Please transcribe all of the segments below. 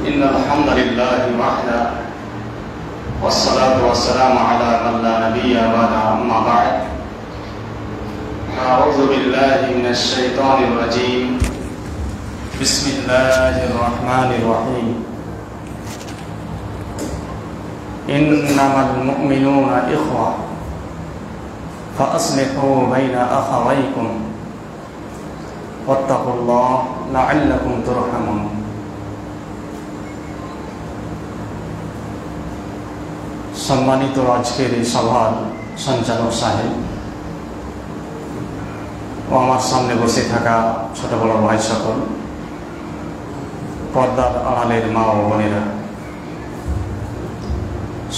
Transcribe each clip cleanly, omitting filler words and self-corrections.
إن الحمد لله وحده والصلاة والسلام على من لا نبي بعده أما بعد أعوذ بالله من الشيطان الرجيم بسم الله الرحمن الرحيم إنما المؤمنون إخوة فأصلحوا بين أخويكم واتقوا الله لعلكم ترحمون সম্মানিত আজকের এই সভার সঞ্চালক সাহেব ও আমার সামনে বসে থাকা ছোট বড় ভাই সকল, পর্দার আড়ালের মা ও বোনেরা,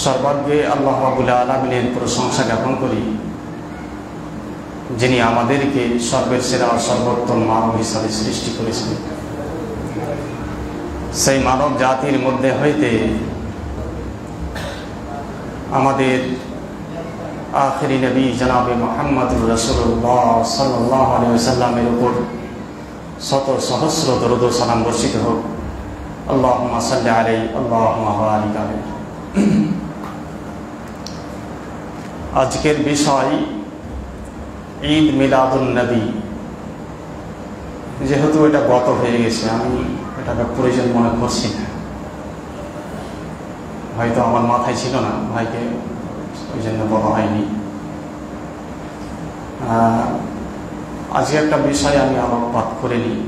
সর্বাগ্রে আল্লাহ রাব্বুল আলামিনের প্রশংসা জ্ঞাপন করি, যিনি আমাদেরকে সর্বের সেরা সর্বোত্তম মানব হিসাবে সৃষ্টি করেছেন। সেই মানব জাতির মধ্যে হইতে আমাদের আখিরি নবী জনাবে মুহাম্মদুর রাসূলুল্লাহ সাল্লাল্লাহু আলাইহি ওয়াসাল্লামের উপর শত সহস্র দরুদ ও সালাম বর্ষিত হোক। আল্লাহুম্মা সাল্লি আলাইহি আল্লাহুম্মা বারিক আলাইহি। আজকের বিষয় ঈদ মিলাদুন নবী। যেহেতু এটা গত হয়ে গেছে, আমি এটাকে প্রয়োজন মনে করছি না, হয়তো আমার মাথায় ছিল না, ভাইকে ওই জন্য বলা হয়নি। আজকে একটা বিষয় আমি আলোকপাত করে নিই,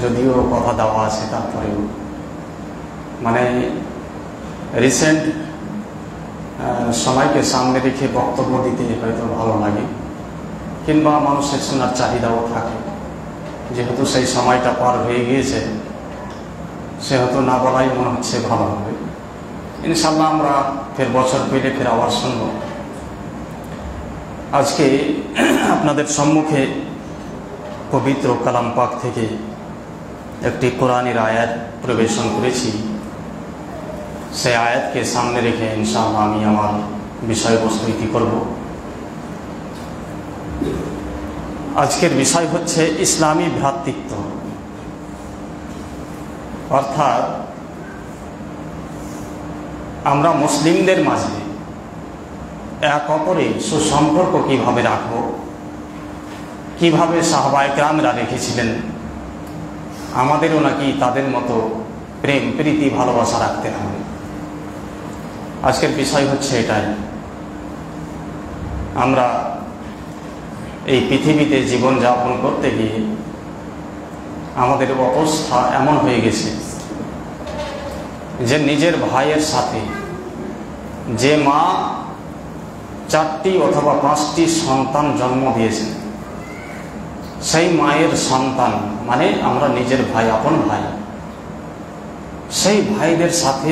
যদিও কথা দেওয়া আছে, তারপরেও মানে রিসেন্ট সময়কে সামনে রেখে বক্তব্য দিতে হয়তো ভালো লাগে, কিংবা মানুষের শোনার চাহিদাও থাকে। যেহেতু সেই সময়টা পার হয়ে গিয়েছে, সেহেতু না বলাই মনে হচ্ছে ভালো হবে। ইনশাল্লাহ আমরা ফের বছর পেলে ফের আবার শুনব। আজকে আপনাদের সম্মুখে পবিত্র কালাম পাক থেকে একটি কোরআনের আয়াত পরিবেশন করেছি। সেই আয়াতকে সামনে রেখে ইনশাআল্লাহ আমি আমার বিষয়বস্তু কি করব। আজকের বিষয় হচ্ছে ইসলামী ভ্রাতৃত্ব, অর্থাৎ আমরা মুসলিমদের মাঝে এক অপরে সুসম্পর্ক কিভাবে রাখব, কিভাবে সাহাবায়ে কেরামরা রেখেছিলেন, আমাদেরও নাকি তাদের মতো প্রেম প্রীতি ভালোবাসা রাখতে হবে। আজকের বিষয় হচ্ছে এটাই। আমরা এই পৃথিবীতে জীবনযাপন করতে গিয়ে আমাদের অবস্থা এমন হয়ে গেছে যে নিজের ভাইয়ের সাথে যে মা 4টি অথবা 5টি সন্তান জন্ম দিয়েছেন, সেই মায়ের সন্তান মানে আমরা নিজের ভাই, আপন ভাই, সেই ভাইদের সাথে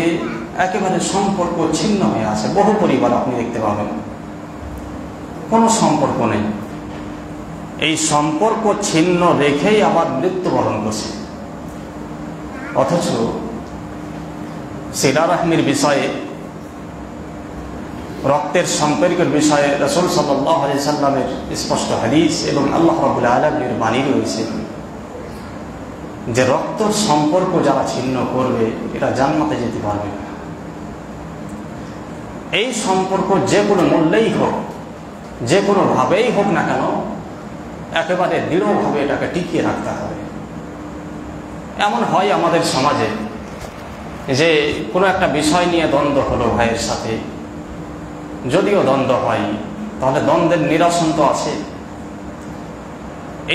একেবারে সম্পর্ক ছিন্ন হয়ে আছে। বহু পরিবার আপনি দেখতে পাবেন কোনো সম্পর্ক নেই, এই সম্পর্ক ছিন্ন রেখেই আবার মৃত্যুবরণ করছে। অথচ সিলা রাহমির বিষয়ে, রক্তের সম্পর্কের বিষয়ে রাসূল সাল্লাল্লাহু আলাইহি সাল্লামের স্পষ্ট হাদিস এবং আল্লাহ রাব্বুল আলামিনের বাণী রয়েছে যে রক্তের সম্পর্ক যারা ছিন্ন করবে এরা জান্নাতে যেতে পারবে না। এই সম্পর্ক যে কোনো মূল্যেই হোক, যে কোনো ভাবেই হোক না কেন, একেবারে দৃঢ়ভাবে এটাকে টিকিয়ে রাখতে হবে। এমন হয় আমাদের সমাজে যে কোনো একটা বিষয় নিয়ে দ্বন্দ্ব হলো ভাইয়ের সাথে, যদিও দ্বন্দ্ব হয় তাহলে দ্বন্দ্বের নিরসন তো আছে।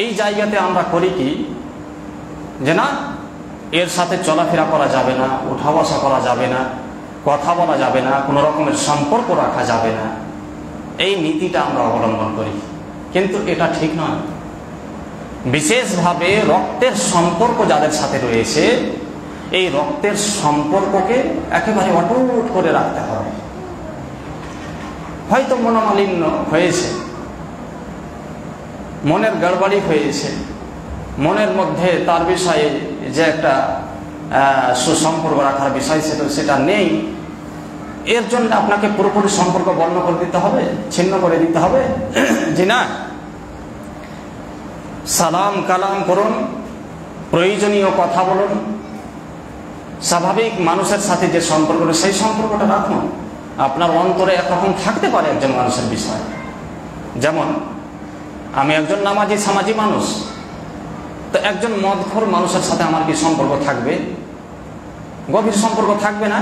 এই জায়গাতে আমরা করি কি, যে না এর সাথে চলাফেরা করা যাবে না, উঠা বসা করা যাবে না, কথা বলা যাবে না, কোনো রকমের সম্পর্ক রাখা যাবে না, এই নীতিটা আমরা অবলম্বন করি। কিন্তু এটা ঠিক নয়। বিশেষভাবে রক্তের সম্পর্ক যাদের সাথে রয়েছে, এই রক্তের সম্পর্ককে একেবারে অটুট করে রাখতে হবে। হয়তো মনোমালিন্য হয়েছে, মনের গড়বড়ি হয়েছে, মনের মধ্যে তার বিষয়ে যে একটা সুসম্পর্ক রাখার বিষয় সেটা নেই, এর জন্য আপনাকে পুরোপুরি সম্পর্ক বন্ধ করে দিতে হবে, ছিন্ন করে দিতে হবে? জি না, সালাম কালাম করুন, প্রয়োজনীয় কথা বলুন, স্বাভাবিক মানুষের সাথে যে সম্পর্কটা, সেই সম্পর্কটা রাখুন। আপনার অন্তরে একরকম থাকতে পারে একজন মানুষের বিষয়। যেমন আমি একজন নামাজি সামাজিক মানুষ, তো একজন মদখোর মানুষের সাথে আমার কি সম্পর্ক থাকবে? গভীর সম্পর্ক থাকবে না,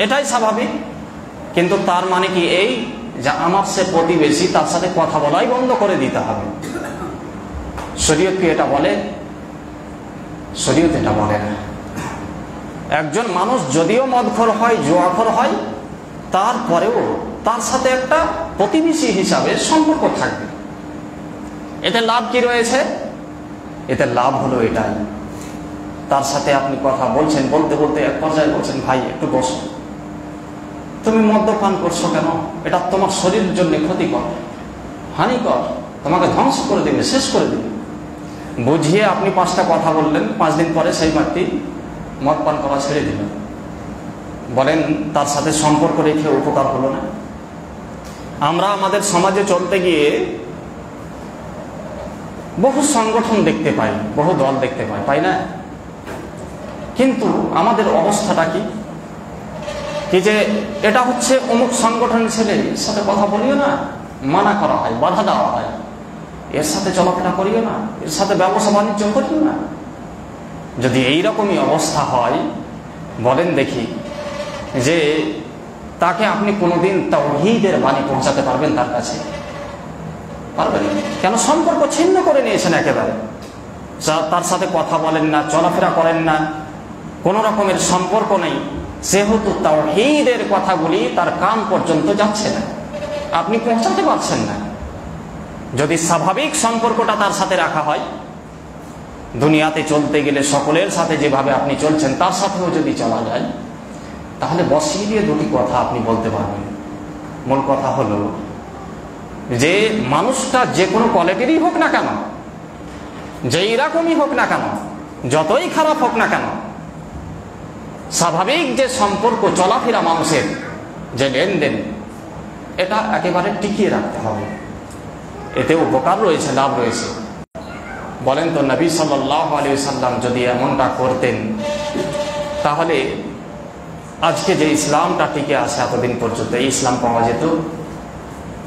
এটাই স্বাভাবিক। কিন্তু তার মানে কি এই যে আমার সে প্রতিবেশী, তার সাথে কথা বলাই বন্ধ করে দিতে হবে? শরীয়ত কি এটা বলে? শরীয়ত এটা বলে না। একজন মানুষ যদিও মদখোর হয়, জুয়াখোর হয়, তারপরেও তার সাথে একটা প্রতিবেশী হিসাবে সম্পর্ক থাকবে। এতে লাভ কি রয়েছে? এতে লাভ হলো এটাই, তার সাথে আপনি কথা বলছেন, বলতে বলতে এক পর্যায়ে বলছেন, ভাই একটু বসো, তুমি মদ্যপান করছো কেন? এটা তোমার শরীরের জন্য ক্ষতিকর, হানিকর, তোমাকে ধ্বংস করে দেবে, শেষ করে দেবে। বুঝিয়ে আপনি 5টা কথা বললেন, 5 দিন পরে সেই ব্যক্তি মদ পান করা ছেড়ে দিল। বলেন তার সাথে সম্পর্ক রেখে উপকার হলো না? আমরা আমাদের সমাজে চলতে গিয়ে বহু সংগঠন দেখতে পাই, বহু দল দেখতে পাই, পাই না? কিন্তু আমাদের অবস্থাটা কি? কি যে এটা হচ্ছে অমুক সংগঠনের ছেলে, এর সাথে কথা বলিও না, মানা করা হয়, বাধা দেওয়া হয়, এর সাথে চলাফেরা করিও না, এর সাথে ব্যবসা বাণিজ্য করিও না। যদি এইরকমই অবস্থা হয়, বলেন দেখি যে তাকে আপনি কোনোদিন তাওহীদের বাণী পৌঁছাতে পারবেন তার কাছে? পারবেন না। কেন? সম্পর্ক ছিন্ন করে নিয়েছেন একেবারে। তার সাথে কথা বলেন না, চলাফেরা করেন না, কোন রকমের সম্পর্ক নেই, সেহেতু তাওহীদের কথাগুলি তার কান পর্যন্ত যাচ্ছে না, আপনি পৌঁছাতে পারছেন না। যদি স্বাভাবিক সম্পর্কটা তার সাথে রাখা হয়, দুনিয়াতে চলতে গেলে সকলের সাথে যেভাবে আপনি চলছেন তার সাথেও যদি চলা যায়, তাহলে বসিয়ে দিয়ে 2টি কথা আপনি বলতে পারবেন। মূল কথা হলো যে মানুষটা যে কোনো কোয়ালিটিরই হোক না কেন, যেই রকমই হোক না কেন, যতই খারাপ হোক না কেন, স্বাভাবিক যে সম্পর্ক, চলাফেরা, মানুষের যে লেনদেন, এটা একেবারে টিকিয়ে রাখতে হবে। এতে উপকার রয়েছে, লাভ রয়েছে। বলেন তো নবী সাল্লাল্লাহু আলাইহি ওয়াসাল্লাম যদি এমনটা করতেন, তাহলে আজকে যে ইসলামটা টিকে আছে এতদিন পর্যন্ত, এই ইসলাম পাওয়া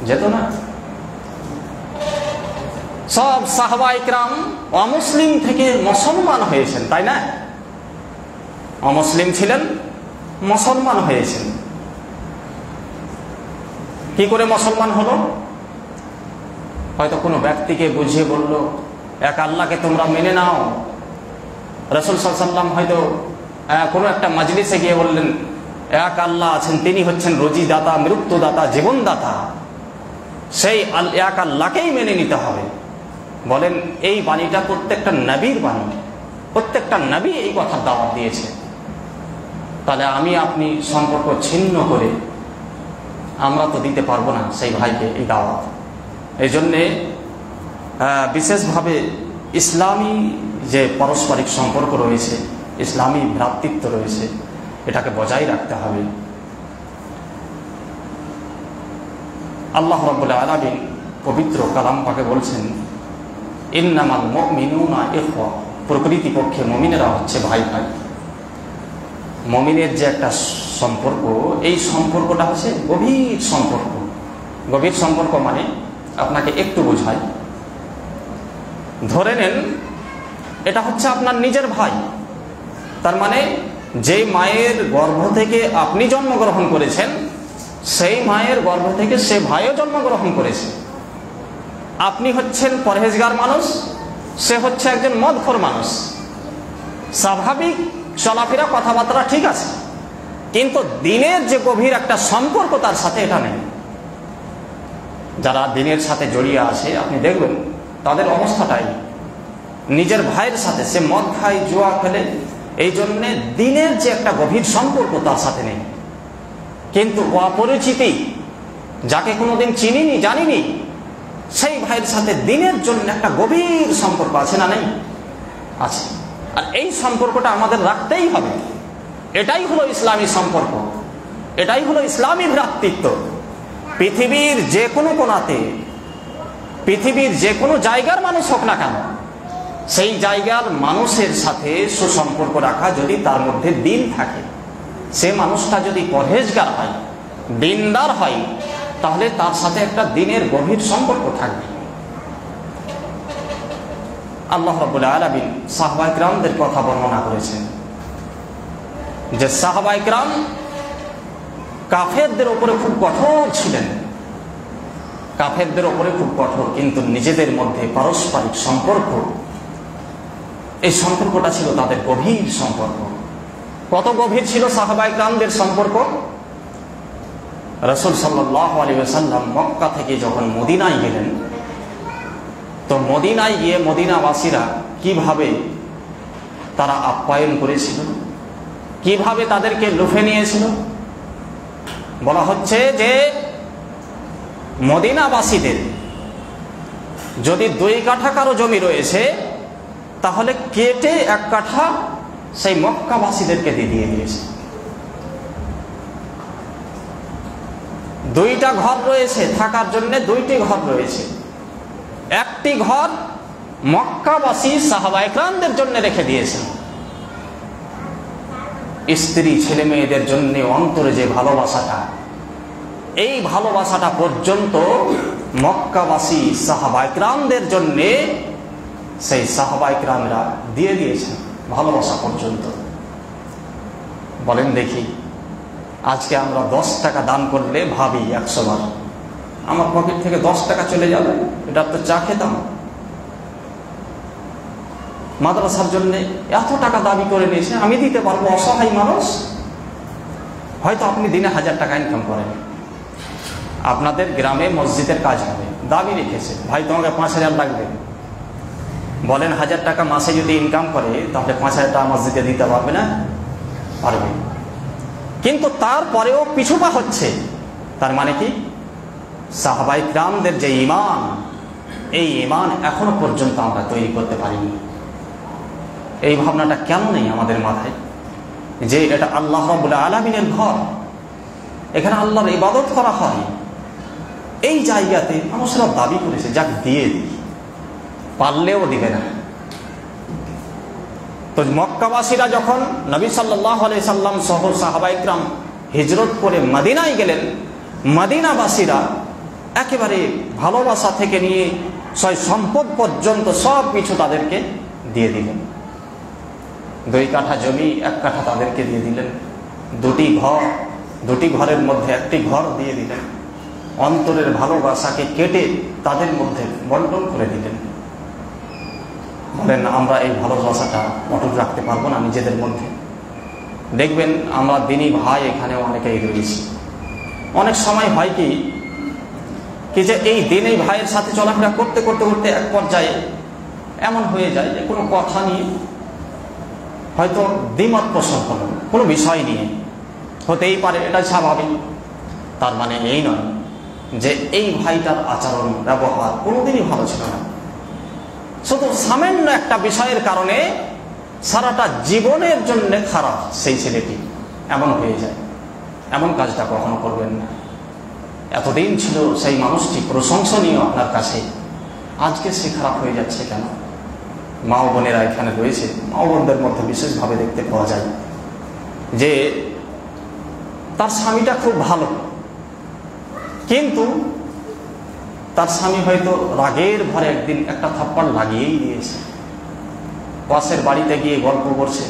যেত না। সব সাহাবা ইকরাম অমুসলিম থেকে মুসলমান হয়েছেন, তাই না? অমুসলিম ছিলেন, মুসলমান হয়েছেন। কি করে মুসলমান হলো? হয়তো কোনো ব্যক্তিকে বুঝিয়ে বলল, এক আল্লাহকে তোমরা মেনে নাও। রাসূল সাল্লাল্লাহু আলাইহি ওয়াসাল্লাম হয়তো কোনো একটা মাজলিসে গিয়ে বললেন, এক আল্লাহ আছেন, তিনি হচ্ছেন রুজিদাতা, মৃত্যুদাতা, জীবনদাতা, সেই এক আল্লাহকেই মেনে নিতে হবে। বলেন এই বাণীটা প্রত্যেকটা নবীর বাণী, প্রত্যেকটা নবী এই কথার দাওয়াত দিয়েছে। তাহলে আমি আপনি সম্পর্ক ছিন্ন করে আমরা তো দিতে পারবো না সেই ভাইকে এই দাওয়াত। এই জন্যে বিশেষভাবে ইসলামী যে পারস্পরিক সম্পর্ক রয়েছে, ইসলামী ভ্রাতৃত্ব রয়েছে, এটাকে বজায় রাখতে হবে। আল্লাহ রাব্বুল আলামিন পবিত্র কালাম পাকে বলছেন, ইন্নামাল মুমিনুনা ইখওয়া, প্রকৃতিপক্ষে মুমিনেরা হচ্ছে ভাই ভাই। মুমিনের যে একটা সম্পর্ক, এই সম্পর্কটা হচ্ছে গভীর সম্পর্ক। গভীর সম্পর্ক মানে আপনাকে একটু বোঝাই, ধরে নেন এটা হচ্ছে আপনার নিজের ভাই। তার মানে যে মায়ের গর্ভ থেকে আপনি জন্মগ্রহণ করেছেন, সেই মায়ের গর্ভ থেকে সে ভাইও জন্মগ্রহণ করেছে। আপনি হচ্ছেন পরহেজগার মানুষ, সে হচ্ছে একজন মদখোর মানুষ। স্বাভাবিক চলাফেরা, কথাবার্তা ঠিক আছে, কিন্তু দিনের যে গভীর একটা সম্পর্ক তার সাথে এটা নেই। যারা দিনের সাথে জড়িয়ে আছে আপনি দেখবেন তাদের অবস্থাটাই, নিজের ভাইয়ের সাথে সে মদ খায়, জুয়া খেলে, এই জন্যে দিনের যে একটা গভীর সম্পর্ক তার সাথে নেই। কিন্তু অপরিচিতি, যাকে কোনোদিন চিনিনি, জানিনি, সেই ভাইয়ের সাথে দিনের জন্য একটা গভীর সম্পর্ক আছে না? নেই? আছে। আর এই সম্পর্কটা আমাদের রাখতেই হবে। এটাই হলো ইসলামী সম্পর্ক, এটাই হলো ইসলামী ভ্রাতৃত্ব। পৃথিবীর যে কোনো কোণাতে, পৃথিবীর যে কোনো জায়গার মানুষ হোক না কেন, সেই জায়গার মানুষের সাথে সুসম্পর্ক রাখা, যদি তার মধ্যে দিন থাকে, সে মানুষটা যদি পরহেজগার হয়, দিনদার হয়, তাহলে তার সাথে একটা দিনের গভীর সম্পর্ক থাকবে। আল্লাহ রাব্বুল আলামিন সাহাবায়ে কিরামদের কথা বর্ণনা করেছেন যে সাহাবায়ে কিরাম কাফেরদের উপরে খুব কঠোর ছিলেন, কাফেরদের উপরে খুব কঠোর, কিন্তু নিজেদের মধ্যে পারস্পরিক সম্পর্ক, এই সম্পর্কটা ছিল তাদের গভীর সম্পর্ক। কত গভীর ছিল সাহাবায়ে কিরামদের সম্পর্ক? রাসূল সাল্লাল্লাহু আলাইহি ওয়াসাল্লাম মক্কা থেকে যখন মদিনায় গেলেন, তো মদিনায় গিয়ে মদিনাবাসীরা কিভাবে তারা আপ্যায়ন করেছিল, কিভাবে তাদেরকে লুফে নিয়েছিল। বলা হচ্ছে যে মদিনাবাসীদের যদি 2 কাঠা কারো জমি রয়েছে, তাহলে কেটে 1 কাঠা সেই মক্কাবাসীদেরকে দিয়ে দিয়েছে। 2টা ঘর রয়েছে থাকার জন্য, 2টি ঘর রয়েছে, 1টি ঘর মক্কাবাসী সাহাবায়ে কিরামদের জন্য রেখে দিয়েছেন। স্ত্রী ছেলে মেয়েদের জন্য অন্তরে যে ভালোবাসাটা, এই ভালোবাসাটা পর্যন্ত মক্কাবাসী সাহাবায়ে কিরামদের জন্য সেই সাহাবায়ে কিরামরা দিয়ে দিয়েছেন, ভালোবাসা পর্যন্ত। বলেন দেখি, আজকে আমরা 10 টাকা দান করলে ভাবি 100 বার আমার পকেট থেকে 10 টাকা চলে যাবে, এটা তো চা খেতাম। মাদ্রাসার জন্য এত টাকা দাবি করে নিয়েছে, আমি দিতে পারবো, অসহায় মানুষ। হয়তো আপনি দিনে 1000 টাকা ইনকাম করেন, আপনাদের গ্রামে মসজিদের কাজ হবে, দাবি রেখেছে, ভাই তোমাকে 5000 লাগবে। বলেন 1000 টাকা মাসে যদি ইনকাম করে, তাহলে 5000 টাকা মসজিদে দিতে পারবে না? পারবে। কিন্তু তারপরেও পিছুপা হচ্ছে। তার মানে কি? সাহাবায়ে কিরামদের যে ঈমান, এই ঈমান এখনো পর্যন্ত আমরা তৈরি করতে পারিনি। এই ভাবনাটা কেন নেই আমাদের মাথায় যে এটা আল্লাহ রাব্বুল আলামিনের ঘর, এখানে আল্লাহর ইবাদত করা হয়। এই জায়গাতে মানুষরা দাবি করেছে, যাক দিয়ে দিই, পারলেও দিবে না। তো মক্কাবাসীরা যখন নবী সাল্লাল্লাহু আলাইহি সাল্লাম সহ সাহাবায়ে কিরাম হিজরত করে মদিনায় গেলেন, মদিনাবাসীরা একেবারে ভালোবাসা থেকে নিয়ে সম্পদ পর্যন্ত সব কিছু তাদেরকে দিয়ে দিলেন। 2 কাঠা জমি, 1 কাঠা তাদেরকে দিয়ে দিলেন। 2টি ঘর, 2টি ঘরের মধ্যে 1টি ঘর দিয়ে দিলেন। অন্তরের ভালোবাসাকে কেটে তাদের মধ্যে বন্টন করে দিলেন। বলেন আমরা এই ভালোবাসাটা অটুট রাখতে পারবো না নিজেদের মধ্যে? দেখবেন আমরা দিনী ভাই এখানে অনেকেই রয়েছি, অনেক সময় হয় কি যে এই দিনী ভাইয়ের সাথে চলাফেরা করতে করতে করতে এক পর্যায়ে এমন হয়ে যায় যে কোনো কথা নিয়ে হয়তো দ্বিমত পোষণ হলো, কোনো বিষয় নিয়ে, হতেই পারে, এটা স্বাভাবিক। তার মানে এই নয় যে এই ভাইটার আচরণ ব্যবহার কোনোদিনই ভালো ছিল না, শুধু সামান্য একটা বিষয়ের কারণে সারাটা জীবনের জন্য খারাপ সেই ছেলেটি, এমন হয়ে যায়। এমন কাজটা কখনো করবেন না। এতদিন ছিল সেই মানুষটি প্রশংসনীয় আপনার কাছে, আজকে সে খারাপ হয়ে যাচ্ছে কেন? মা ও বোনেরা এখানে রয়েছে, মা ও বোনদের মধ্যে বিশেষভাবে দেখতে পাওয়া যায় যে তার স্বামীটা খুব ভালো, কিন্তু তার স্বামী হয়তো রাগের ভরে একদিন একটা থাপ্পড় লাগিয়েই দিয়েছে। পাশের বাড়িতে গিয়ে গল্প করছে,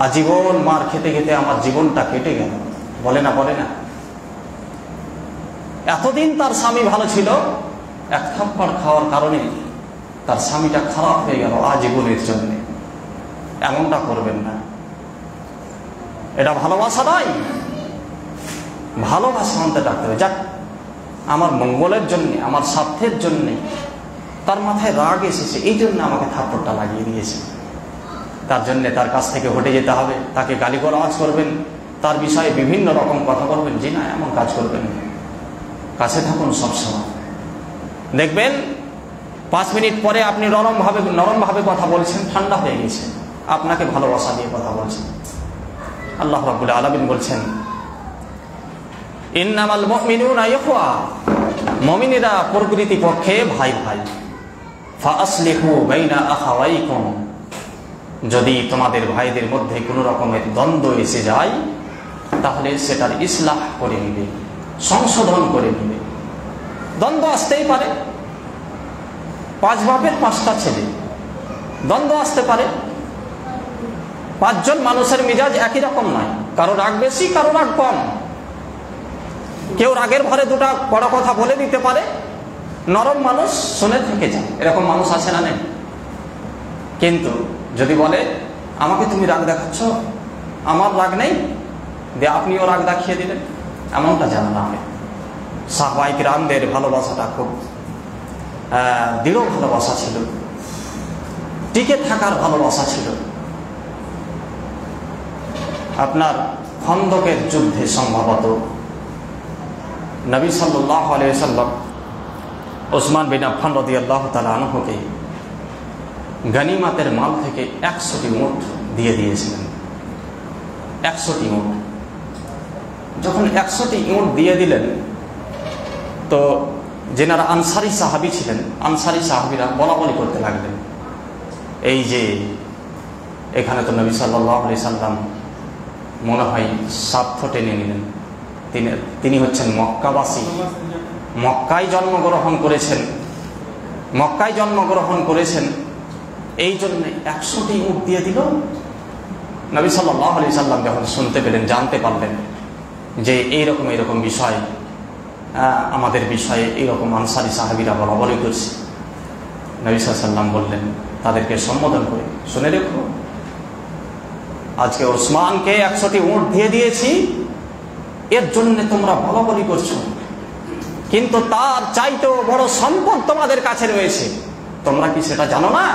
আজীবন মার খেতে খেতে আমার জীবনটা কেটে গেল। বলে না? বলে না? এতদিন তার স্বামী ভালো ছিল, 1 থাপ্পড় খাওয়ার কারণে তার স্বামীটা খারাপ হয়ে গেল আজীবনের জন্য। এমনটা করবেন না, এটা ভালোবাসা নয়। ভালোবাসা আনতে ডাকতে হবে, যাক আমার মঙ্গলের জন্য, আমার স্বার্থের জন্য তার মাথায় রাগ এসেছে, এই জন্য আমাকে থাপ্পড়টা লাগিয়ে দিয়েছে। তার জন্য তার কাছ থেকে হটে যেতে হবে, তাকে গালিগালাজ করবেন, তার বিষয়ে বিভিন্ন রকম কথা বলবেন, জি না, এমন কাজ করবেন না। কাছে থাকুন সবসময়, দেখবেন 5 মিনিট পরে আপনি নরমভাবে কথা বলছেন, ঠান্ডা হয়ে গেছে, আপনাকে ভালোবাসা দিয়ে কথা বলছেন। আল্লাহ রাব্বুল আলামিন বলছেন, ইন্নামাল মুমিনুনা ইখওয়া, মুমিনেরা প্রকৃতি পক্ষে ভাই ভাই। ফাআসলিহু বাইনা আখাওয়াইকুম, যদি তোমাদের ভাইদের মধ্যে কোনো রকমের দ্বন্দ্ব এসে যায় তাহলে সেটার ইসলাহ করে নিবে, সংশোধন করে নিবে। দ্বন্দ্ব আসতেই পারে, 5 বাপের 5টা ছেলে, দ্বন্দ্ব আসতে পারে। 5 জন মানুষের মেজাজ একই রকম নয়, কারো রাগ বেশি, কারো রাগ কম। কেউ রাগের ভরে 2টা বড় কথা বলে দিতে পারে, নরম মানুষ শুনে থেকে যায়, এরকম মানুষ আছে না নেই? কিন্তু যদি বলে আমাকে তুমি রাগ দেখাচ্ছ, আমার রাগ নেই, দিয়ে আপনিও রাগ দেখিয়ে দিলেন, এমনটা জানা না। সাহাবায়ে কিরামদের ভালোবাসাটা খুব দৃঢ় ভালোবাসা ছিল, টিকে থাকার ভালোবাসা ছিল। আপনার খন্দকের যুদ্ধে সম্ভবত নবী সাল্লাল্লাহু আলাইহি ওয়াসাল্লাম ওসমান বিন আফফান রাদিয়াল্লাহু তাআলা আনহুকে গনিমতের মাল থেকে 100টি উট দিয়ে দিয়েছিলেন। 100টি উট। যখন 100টি উট দিয়ে দিলেন, তো যেনারা আনসারী সাহাবী ছিলেন, আনসারী সাহাবীরা বলাবলি করতে লাগলেন, এই যে এখানে তো নবী সাল্লাল্লাহু আলাইহি সাল্লাম মনে হয় স্বার্থ টেনে নিলেন। তিনি হচ্ছেন মক্কাবাসী, মক্কায় জন্মগ্রহণ করেছেন, এই জন্য 100টি উট দিয়ে দিল। নবী সাল্লাল্লাহু আলাইহি সাল্লাম যখন শুনতে পেলেন, জানতে পারলেন যে এইরকম বিষয়, আমাদের বিষয়ে এইরকম আনসারী সাহাবীরা বলাবলি করছে, নবী সাল্লাল্লাহু আলাইহি সাল্লাম বললেন তাদেরকে সম্বোধন করে, শুনে রেখো, আজকে ওসমানকে 100টি উট দিয়ে দিয়েছি, এর জন্য তোমরা বলাবলি করছো, কিন্তু তার চাইতেও বড় সম্পদ তোমাদের কাছে রয়েছে। তোমরা কি সেটা জানো না?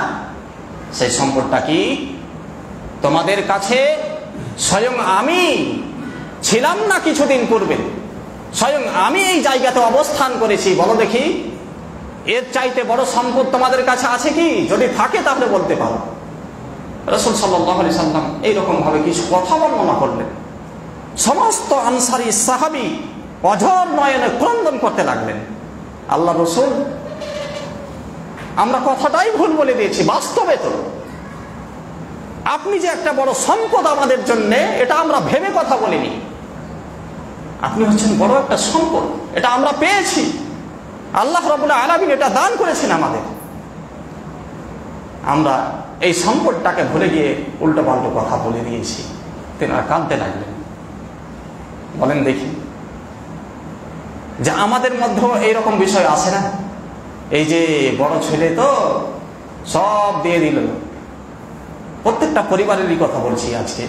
সেই সম্পদটা কি? তোমাদের কাছে স্বয়ং আমি ছিলাম না কিছুদিন পূর্বে, স্বয়ং আমি এই জায়গাতে অবস্থান করেছি। বলো দেখি, এর চাইতে বড় সম্পদ তোমাদের কাছে আছে কি? যদি থাকে তাহলে বলতে পারো। রাসূল সাল্লাল্লাহু আলাইহি সাল্লাম এইরকম ভাবে কিছু কথা বর্ণনা করলেন। সমস্ত আনসারী সাহাবী অঝর নয়নে ক্রন্দন করতে লাগলেন। আল্লাহ রাসূল, আমরা কথাটাই ভুল বলে দিয়েছি, বাস্তবে তো আপনি যে একটা বড় সম্পদ আমাদের জন্য, এটা আমরা ভেবে কথা বলিনি। আপনি হচ্ছেন বড় একটা সম্পদ, এটা আমরা পেয়েছি, আল্লাহ রাব্বুল আলামিন এটা দান করেছেন আমাদের। আমরা এই সম্পদটাকে ভুলে গিয়ে উল্টো পাল্টো কথা বলে দিয়েছি। তেনারা কাঁদতে লাগলেন। বলেন দেখি, যে আমাদের মধ্যেও এইরকম বিষয় আছে না? এই যে বড় ছেলে তো সব দিয়ে দিল, প্রত্যেকটা পরিবারেরই কথা বলছি আজকে।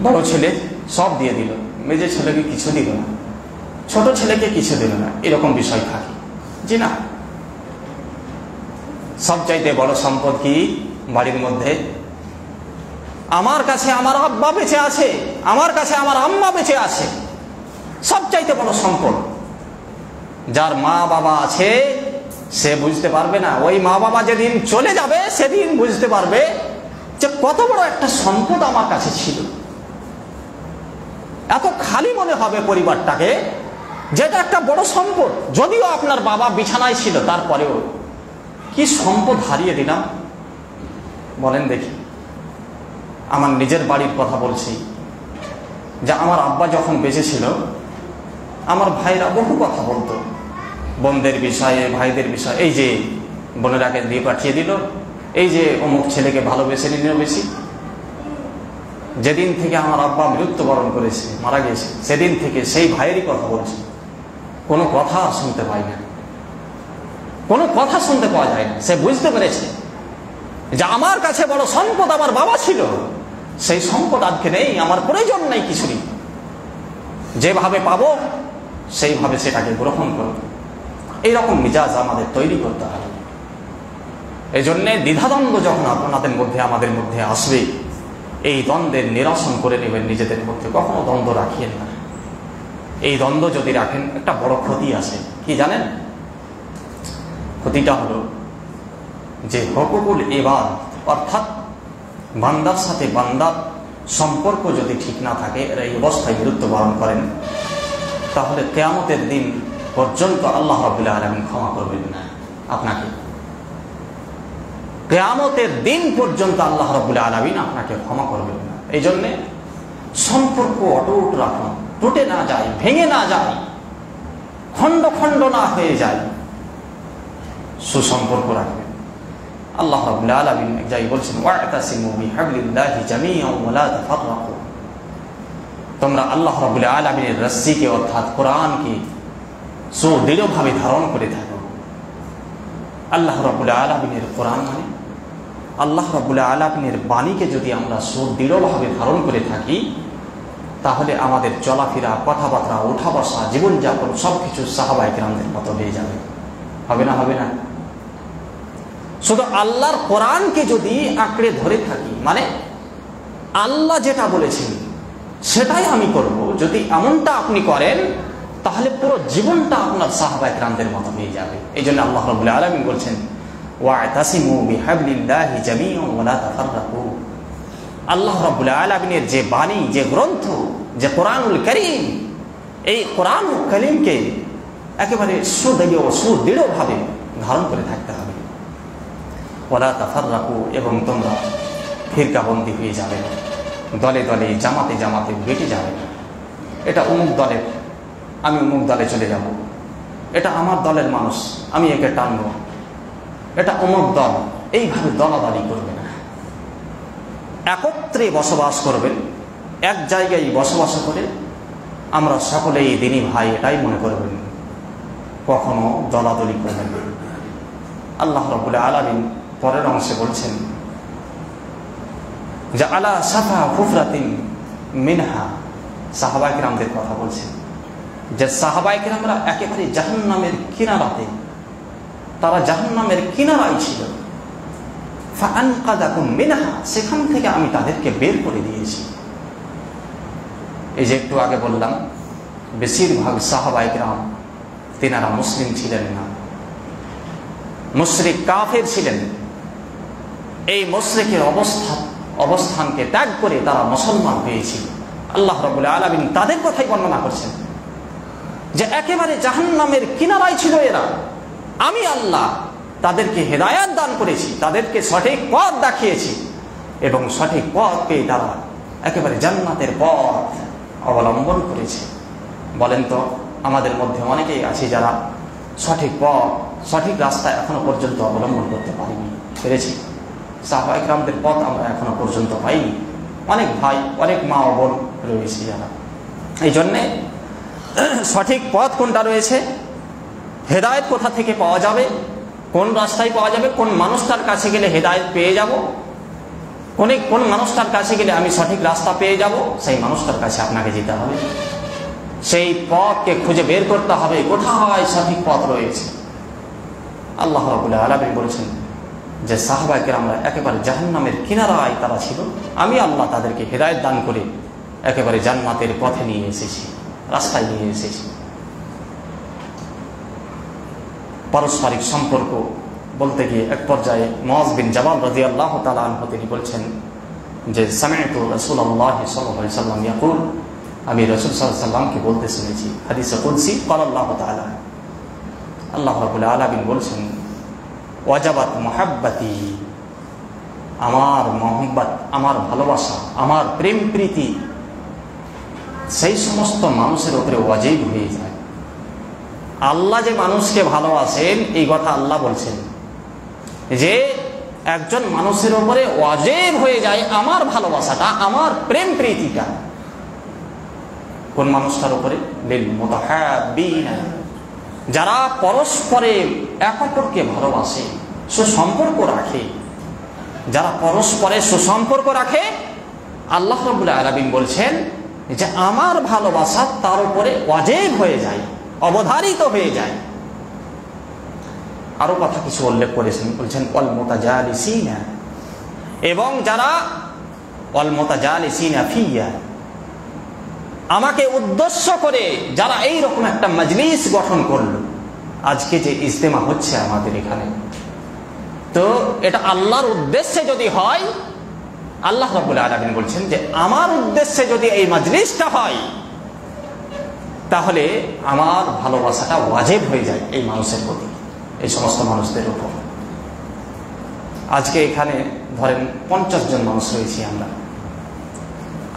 বড় ছেলে সব দিয়ে দিল, মেজে ছেলেকে কিছু দিল না, ছোট ছেলেকে কিছু দিল না, এরকম বিষয় থাকে। জি না, সবচাইতে বড় সম্পদ কি বাড়ির মধ্যে? আমার কাছে আমার আব্বা বেঁচে আছে, আমার কাছে আমার আম্মা বেঁচে আছে, সবচাইতে বড় সম্পদ। যার মা বাবা আছে সে বুঝতে পারবে না, ওই মা বাবা যেদিন চলে যাবে সেদিন বুঝতে পারবে যে কত বড় একটা সম্পদ আমার কাছে ছিল। এত খালি মনে হবে পরিবারটাকে, যেটা একটা বড় সম্পদ। যদিও আপনার বাবা বিছানায় ছিল, তারপরেও কি সম্পদ হারিয়ে দিলাম। বলেন দেখি, আমার নিজের বাড়ির কথা বলছি, যে আমার আব্বা যখন বেঁচে ছিল, আমার ভাইরা বহু কথা বলতো, বোনদের বিষয়ে, ভাইদের বিষয়ে। এই যে বোনেরাকে দিয়ে পাঠিয়ে দিল, এই যে অমুক ছেলেকে ভালোবেসে নিল বেশি। যেদিন থেকে আমার আব্বা মৃত্যুবরণ করেছে, মারা গেছে, সেদিন থেকে সেই ভাইয়েরই কথা বলছি। কোনো কথা শুনতে পাই না, কোনো কথা শুনতে পাওয়া যায় না। সে বুঝতে পেরেছে যে আমার কাছে বড় সম্পদ আমার বাবা ছিল, সেই সম্পদ আজকে নেই, আমার প্রয়োজন নেই কিছুরই। যেভাবে পাবো সেইভাবে সেটাকে গ্রহণ করব। এইরকম মিজাজ আমাদের তৈরি করতে হবে। এই জন্যে দ্বিধাদ্বন্দ্ব যখন আপনাদের মধ্যে, আমাদের মধ্যে আসবে, এই দ্বন্দ্বের নিরসন করে নেবেন নিজেদের মধ্যে। কখনো দ্বন্দ্ব রাখিয়েন না। এই দ্বন্দ্ব যদি রাখেন, একটা বড় ক্ষতি আছে। কি জানেন? ক্ষতিটা হলো যে হুকুকুল ইবাদ, অর্থাৎ বান্দার সাথে বান্দার সম্পর্ক যদি ঠিক না থাকে, এই অবস্থায় মৃত্যুবরণ করেন, তাহলে কিয়ামতের দিন পর্যন্ত আল্লাহ রাব্বুল আলামিন ক্ষমা করবেন না আপনাকে। কিয়ামতের দিন পর্যন্ত আল্লাহ রাব্বুল আলামিন আপনাকে ক্ষমা করবেন না। এই জন্যে সম্পর্ক অটুট রাখুন, টুটে না যায়, ভেঙে না যায়, খণ্ড খণ্ড না হয়ে যায়, সুসম্পর্ক রাখবেন। আল্লাহ রাব্বুল আলামিন এক জায়গায় বলছেন, ওয়া'তাসিমু বিহাবলিল্লাহি জামিআন ওয়া লা তাফাররাকু। তোমরা আল্লাহ রাব্বুল আলামিনের রস্সিকে অর্থাৎ কোরআনকে সুদৃঢ়ভাবে ধারণ করে থাকো। আল্লাহ রাব্বুল আলামিনের কোরআন মানে আল্লাহ রাব্বুল আলামিনের বাণীকে যদি আমরা সুদৃঢ়ভাবে ধারণ করে থাকি, তাহলে আমাদের চলাফেরা, কথাবার্তা, ওঠা বসা, জীবনযাপন সবকিছু সাহাবায়ে কেরামদের মতো হয়ে যাবে। হবে না? হবে না? শুধু আল্লাহর কোরআনকে যদি আঁকড়ে ধরে থাকি, মানে আল্লাহ যেটা বলেছেন সেটাই আমি করব, যদি এমনটা আপনি করেন, তাহলে পুরো জীবনটা আপনার সাহাবায়ে কেরামদের মতো হয়ে যাবে। এই জন্য আল্লাহ রাব্বুল আলামিন বলছেন, ওয়া'তাসিমু বিহাবলিল্লাহি জামিআন ওয়া লা তাফাররাকু। আল্লাহ রাব্বুল আলামিনের যে বাণী, যে গ্রন্থ, যে কোরআনুল কারীম, এই কোরআনুল কারীমকে একেবারে সুদৃঢ়ভাবে ধারণ করে থাকতে হবে। ওয়া লা তাফাররাকু, এবং তোমরা ফিরকাবন্দি হয়ে যাবে না, দলে দলে, জামাতে জামাতে বেটে যাবে না। এটা অমুক দলের, আমি অমুক দলে চলে যাব। এটা আমার দলের মানুষ, আমি একে টানব। এটা অমুক দল, এইভাবে দলাদলি করবে না। একত্রে বসবাস করবেন, এক জায়গায় বসবাস করে আমরা সকলেই দিনী ভাই, এটাই মনে করবেন, কখনো দলাদলি করবেন না। আল্লাহ রাব্বুল আলামিন পরের অংশে বলছেন যে আলা সাফা হুফরাতিন মিনহা, সাহাবায়ে কেরামদের কথা বলছেন যে সাহাবায়ে কেরামরা একেবারে জাহান্নামের কিনারাতে, তারা জাহান্নামের কিনারায় ছিল। ফাআনকাযাকুম মিনহা, সেখান থেকে আমি তাদেরকে বের করে দিয়েছি। এই যে একটু আগে বললাম, বেশিরভাগ সাহাবায়ে কেরাম তিনারা মুসলিম ছিলেন না, মুশরিক কাফের ছিলেন। এই মুশরিকের অবস্থানকে ত্যাগ করে তারা মুসলমান হয়েছিল। আল্লাহ রাব্বুল আলামিন তাদের কথাই বর্ণনা করছেন যে একেবারে জাহান্নামের কিনারায় ছিল এরা, আমি আল্লাহ তাদেরকে হেদায়াত দান করেছি, তাদেরকে সঠিক পথ দেখিয়েছি, এবং সঠিক পথ পেয়ে তারা একেবারে জান্নাতের পথ অবলম্বন করেছে। বলেন তো, আমাদের মধ্যে অনেকেই আছে যারা সঠিক পথ, সঠিক রাস্তা এখনো পর্যন্ত অবলম্বন করতে পারিনি, পেরেছি? সাহাবায়ে কেরামদের পথ আমরা এখনো পর্যন্ত পাইনি। অনেক ভাই, অনেক মা ও বোন রয়েছে যারা। এই জন্যে সঠিক পথ কোনটা রয়েছে, হেদায়েত কোথা থেকে পাওয়া যাবে, কোন রাস্তায় পাওয়া যাবে, কোন মানুষটার কাছে গেলে হেদায়েত পেয়ে যাব, কোন মানুষটার কাছে গেলে আমি সঠিক রাস্তা পেয়ে যাব, সেই মানুষটার কাছে আপনাকে যেতে হবে। সেই পথকে খুঁজে বের করতে হবে, কোথায় সঠিক পথ রয়েছে। আল্লাহ রাব্বুল আলামিন বলেছেন যে সাহাবায়ে কেরামরা একেবারে জাহান্নামের কিনারায় তারা ছিল, আমি আল্লাহ তাদেরকে হেদায়েত দান করে একেবারে জান্নাতের পথে নিয়ে এসেছি, রাস্তায় নিয়ে এসেছি। পারস্পরিক সম্পর্ক বলতে গিয়ে এক পর্যায়ে মুআয বিন জাবাল রাদিয়াল্লাহু তাআলা আনহু তিনি বলছেন যে সামি'তু রাসূলুল্লাহ সাল্লাল্লাহু আলাইহি ওয়াসাল্লাম ইয়াকুল, আমি রাসূল সাল্লাল্লাহু আলাইহি ওয়াসাল্লামকে বলতে শুনেছি, হাদিসে কুদসি, ক্বালা আল্লাহু তাআলা, আল্লাহ রাব্বুল আলামিন বলছেন, ওয়াজাবাত মুহাব্বতি, আমার মহব্বত, আমার ভালোবাসা, আমার প্রেম প্রীতি সেই সমস্ত মানুষের উপরে ওয়াজিব হয়ে যায়। আল্লাহ যে মানুষকে ভালোবাসেন, এই কথা আল্লাহ বলছেন যে একজন মানুষের উপরে ওয়াজিব হয়ে যায় আমার ভালোবাসাটা, আমার প্রেম প্রীতিটা। কোন মানুষটার উপরে? লিল মুতাহাব্বিনা, যারা পরস্পরে এক অপরকে ভালোবাসে, সুসম্পর্ক রাখে, যারা পরস্পরে সুসম্পর্ক রাখে, আল্লাহ রাব্বুল আলামিন বলছেন যে আমার ভালোবাসা তার উপরে ওয়াজিব হয়ে যায়, অবধারিত হয়ে যায়। আরো কথা কিছু উল্লেখ করেছেন, বলছেন ওয়াল মুতাজালিসিনা, এবং যারা ওয়াল মুতাজালিসিনা ফিয়া, আমাকে উদ্দেশ্য করে যারা এই রকম একটা মজলিস গঠন করলো, আজকে যে ইজতেমা হচ্ছে আমাদের এখানে, তো এটা আল্লাহর উদ্দেশ্যে যদি হয়, আল্লাহ রাব্বুল আলামিন বলছেন যে আমার উদ্দেশ্যে যদি এই মজলিসটা হয়, তাহলে আমার ভালোবাসাটা ওয়াজিব হয়ে যায় এই মানুষের প্রতি, এই সমস্ত মানুষদের উপর। আজকে এখানে ধরেন 50 জন মানুষ রয়েছি আমরা,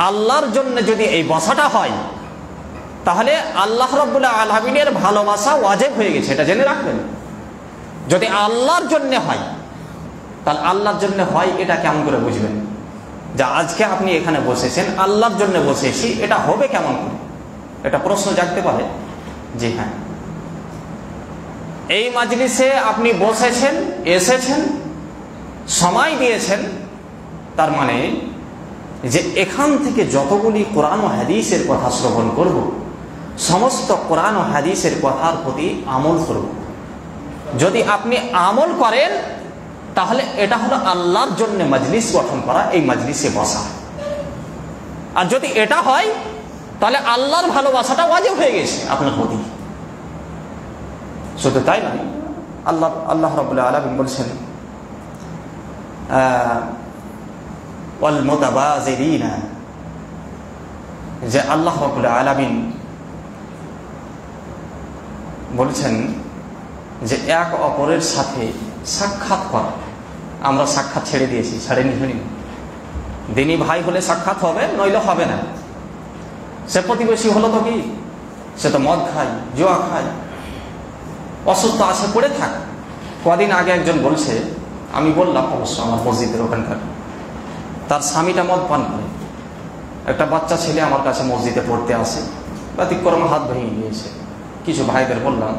আল্লাহর জন্য যদি এই বসাটা হয় তাহলে আল্লাহ রাব্বুল আলামিনের ভালোবাসা ওয়াজিব হয়ে গেছে, এটা জেনে রাখবেন। যদি আল্লাহর জন্য হয়, তাহলে আল্লাহর জন্য হয় এটা কেমন করে বুঝবেন? যা আজকে আপনি এখানে বসেছেন আল্লাহর জন্য বসেছি, এটা হবে কেমন করে? এটা প্রশ্ন জাগতে পারে। জি হ্যাঁ, এই মাজলিসে আপনি বসেছেন, এসেছেন, সময় দিয়েছেন, তার মানে যে এখান থেকে যতগুলি কোরআন ও হাদিসের কথা শ্রবণ করব, সমস্ত কোরআন ও হাদিসের কথার প্রতি আমল করব। যদি আপনি আমল করেন তাহলে এটা হলো আল্লাহর জন্য মজলিস গঠন করা, এই মজলিসে বসা। আর যদি এটা হয় তাহলে আল্লাহর ভালোবাসাটা ওয়াজিব হয়ে গেছে আপনার প্রতি। শুধু তাই নয়, আল্লাহ রাব্বুল আলামিন বলছেন ওয়াল মুতাবাযিরিনা, যে আল্লাহ রাব্বুল আলামিন বলছেন যে এক অপরের সাথে সাক্ষাৎ করা। আমরা সাক্ষাৎ ছেড়ে দিয়েছি, ছাড়েনি শুনি। দিনী ভাই হলে সাক্ষাৎ হবে, নইলে হবে না। সে প্রতিবেশী হলো তো কি, সে তো মদ খায়, জুয়া খায়, অসুস্থ আছে, পড়ে থাক। কদিন আগে একজন বলছে, আমি বললাম অবশ্য আমার মসজিদের ওখানকার, তার স্বামীটা মদ পান করে। একটা বাচ্চা ছেলে আমার কাছে মসজিদে পড়তে আসে, ব্যতিক্রম হাত ভেঙে গিয়েছে। কিছু ভাইদের বললাম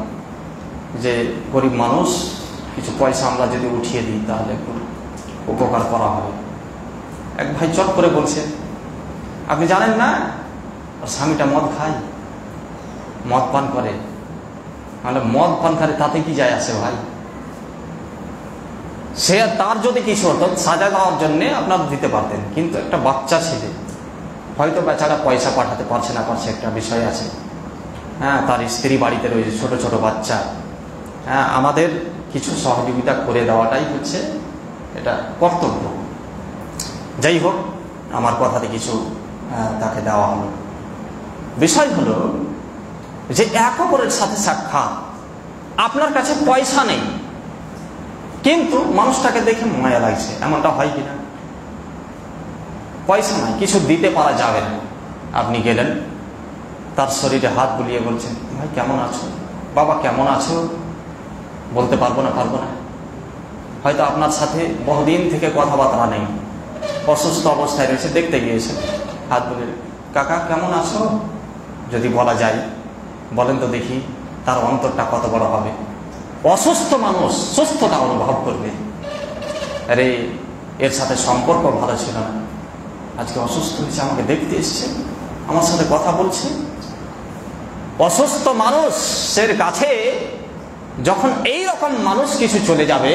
যে গরিব মানুষ, কিছু পয়সা আমরা যদি উঠিয়ে দিই তাহলে একটু উপকার করা হবে। এক ভাই চট করে বলছে, আপনি জানেন না আর স্বামীটা মদ খায়, মদ পান করে। তাহলে মদ পান করে তাতে কি যায় আসে ভাই? সে তার যদি কিছু হতো সাজা দেওয়ার জন্য আপনারা দিতে পারতেন, কিন্তু একটা বাচ্চা ছেলে, হয়তো বেচারা পয়সা পাঠাতে পারছে না, পারছে একটা বিষয় আছে। হ্যাঁ, তার স্ত্রী বাড়িতে রয়েছে, ছোট ছোট বাচ্চা। হ্যাঁ, আমাদের কিছু সহযোগিতা করে দেওয়াটাই হচ্ছে এটা কর্তব্য। যাই হোক, আমার কথাতে কিছু তাকে দেওয়া হলো। বিষয় হলো যে এক অপরের সাথে সাক্ষাৎ, আপনার কাছে পয়সা নেই কিন্তু মানুষটাকে দেখে মায়া লাগছে, এমনটা হয় কিনা? পয়সা নাই, কিছু দিতে পারা যাবে না। আপনি গেলেন, তার শরীরে হাত বুলিয়ে বলছেন, ভাই কেমন আছো, বাবা কেমন আছো? বলতে পারবো না। হয়তো আপনার সাথে বহুদিন থেকে কথাবার্তা নেই, অসুস্থ অবস্থায় রয়েছে, দেখতে গিয়েছে, হাত বুলিয়ে কাকা কেমন আছো যদি বলা যায়, বলেন তো দেখি তার অন্তরটা কত বড় হবে। অসুস্থ মানুষ সুস্থতা অনুভব করবে, আরে এর সাথে সম্পর্ক ভালো ছিল না, আজকে অসুস্থ হয়েছে, আমাকে দেখতে এসছে, আমার সাথে কথা বলছে। অসুস্থ মানুষের কাছে যখন এই রকম মানুষ কিছু চলে যাবে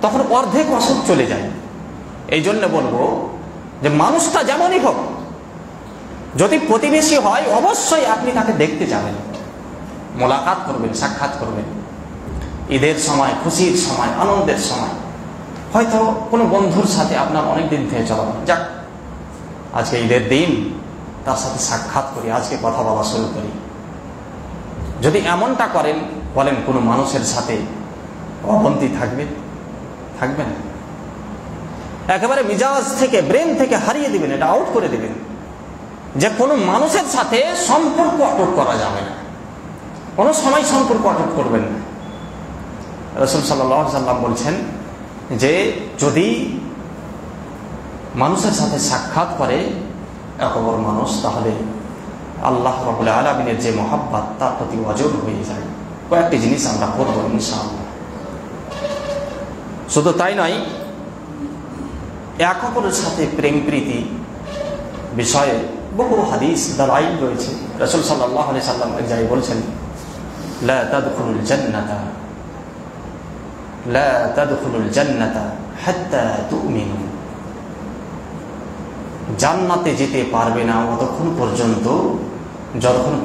তখন অর্ধেক অসুখ চলে যায়। এই জন্য বলবো যে মানুষটা যেমনই হোক, যদি প্রতিবেশী হয় অবশ্যই আপনি তাকে দেখতে যাবেন, মোলাকাত করবেন, সাক্ষাৎ করবেন। ঈদের সময়, খুশির সময়, আনন্দের সময়, হয়তো কোনো বন্ধুর সাথে আপনার অনেকদিন থেকে চলা, যাক আজকে ঈদের দিন, তার সাথে সাক্ষাৎ করি, আজকে কথা বলা শুরু করি। যদি এমনটা করেন, বলেন কোনো মানুষের সাথে অবনতি থাকবে না। একেবারে মিজাজ থেকে, ব্রেন থেকে হারিয়ে দিবেন, এটা আউট করে দিবেন যে কোনো মানুষের সাথে সম্পর্ক অটুট করা যাবে না, কোনো সময় সম্পর্ক অটুট করবেন না। রাসূল সাল্লাল্লাহু আলাইহি ওয়াসাল্লাম বলছেন যে যদি মানুষের সাথে সাক্ষাৎ করে এক অপর মানুষ, তাহলে আল্লাহ রাব্বুল আলামিনের যে মহব্বত তার প্রতি ওয়াজিব হয়ে যায়। কয়েকটি জিনিস আমরা করব ইনশাআল্লাহ। শুধু তাই নয়, এক অপরের সাথে প্রেম প্রীতি বিষয়ে বহু হাদিস দালাইল রয়েছে। রাসূল সাল্লাল্লাহু আলাইহি ওয়াসাল্লাম এক জায়গায় বলছেন, লা তাদখুলুল জান্নাতা হাত্তা তুমিনু, জান্নাতে যেতে পারবে না যতক্ষণ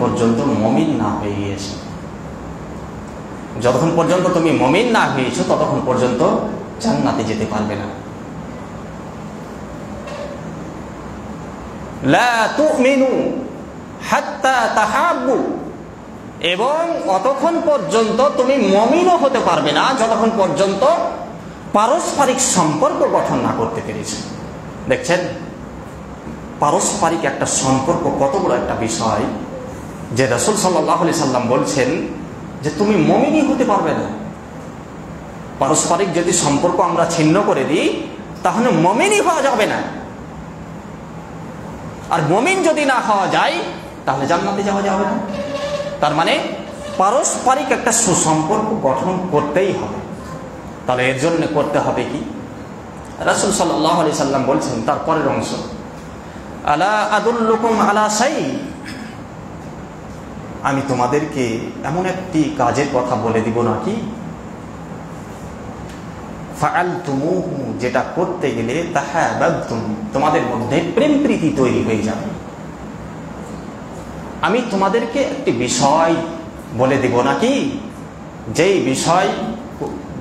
পর্যন্ত মুমিন না হয়ে গিয়েছে। যতক্ষণ পর্যন্ত তুমি মুমিন না হয়েছো ততক্ষণ পর্যন্ত জান্নাতে যেতে পারবে না। লা তুমিনু হাত্তা তাহাব্বু, এবং অতক্ষণ পর্যন্ত তুমি মুমিনও হতে পারবে না যতক্ষণ পর্যন্ত পারস্পরিক সম্পর্ক গঠন না করতে পেরেছে। দেখছেন পারস্পরিক একটা সম্পর্ক কত বড় একটা বিষয়, যে রাসূল সাল্লাল্লাহু আলাইহি সাল্লাম বলছেন যে তুমি মুমিনই হতে পারবে না। পারস্পরিক যদি সম্পর্ক আমরা ছিন্ন করে দিই তাহলে মুমিনই হওয়া যাবে না, আর মুমিন যদি না হওয়া যায় তাহলে জান্নাতে যাওয়া যাবে না। তার মানে পারস্পরিক একটা সুসম্পর্ক গঠন করতেই হবে। তাহলে এর জন্য করতে হবে কি? রাসূল সাল্লাল্লাহু আলাইহি সাল্লাম বলছেন তার পরের অংশ, আলা আদুল্লুকুম আলা শাই, আমি তোমাদেরকে এমন একটি কাজের কথা বলে দিব নাকি, ফাআলতুমুহু, যেটা করতে গেলে তাহাবাবতুম, তোমাদের মধ্যে প্রেম প্রীতি তৈরি হয়ে যাবে। আমি তোমাদেরকে একটি বিষয় বলে দিব নাকি, যেই বিষয়,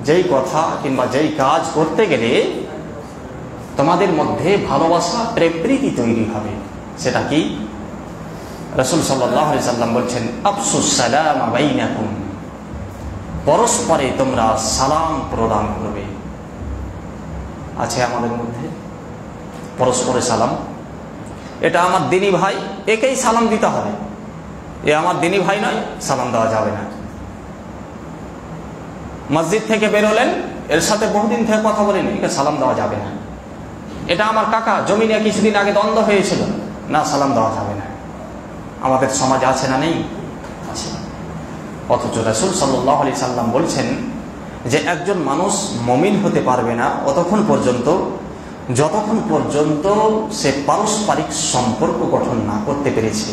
যেই কথা কিংবা যেই কাজ করতে গেলে তোমাদের মধ্যে ভালোবাসা প্রেম প্রীতি তৈরি হবে। সেটা কি? রাসূল সাল্লাল্লাহু আলাইহি সাল্লাম বলছেন, আফসুস সালাম বাইনাকুম, পরস্পরে তোমরা সালাম প্রদান করবে। আছে আমাদের মধ্যে পরস্পরে সালাম? এটা আমার দিনী ভাই, একেই সালাম দিতে হবে। এ আমার দিনী ভাই নয়, সালাম দেওয়া যাবে না। মসজিদ থেকে বেরোলেন, এর সাথে বহুদিন থেকে কথা বলেন, একে সালাম দেওয়া যাবে না। এটা আমার কাকা, জমি নিয়ে কিছুদিন আগে দ্বন্দ্ব হয়েছিল, না, সালাম দেওয়া যাবে না। আমাদের সমাজে আছে না নেই? আছে। অথচ রাসূল সাল্লাল্লাহু আলাইহি সাল্লাম বলছেন যে একজন মানুষ মুমিন হতে পারবে না যতক্ষণ পর্যন্ত সে পারস্পরিক সম্পর্ক গঠন না করতে পেরেছে।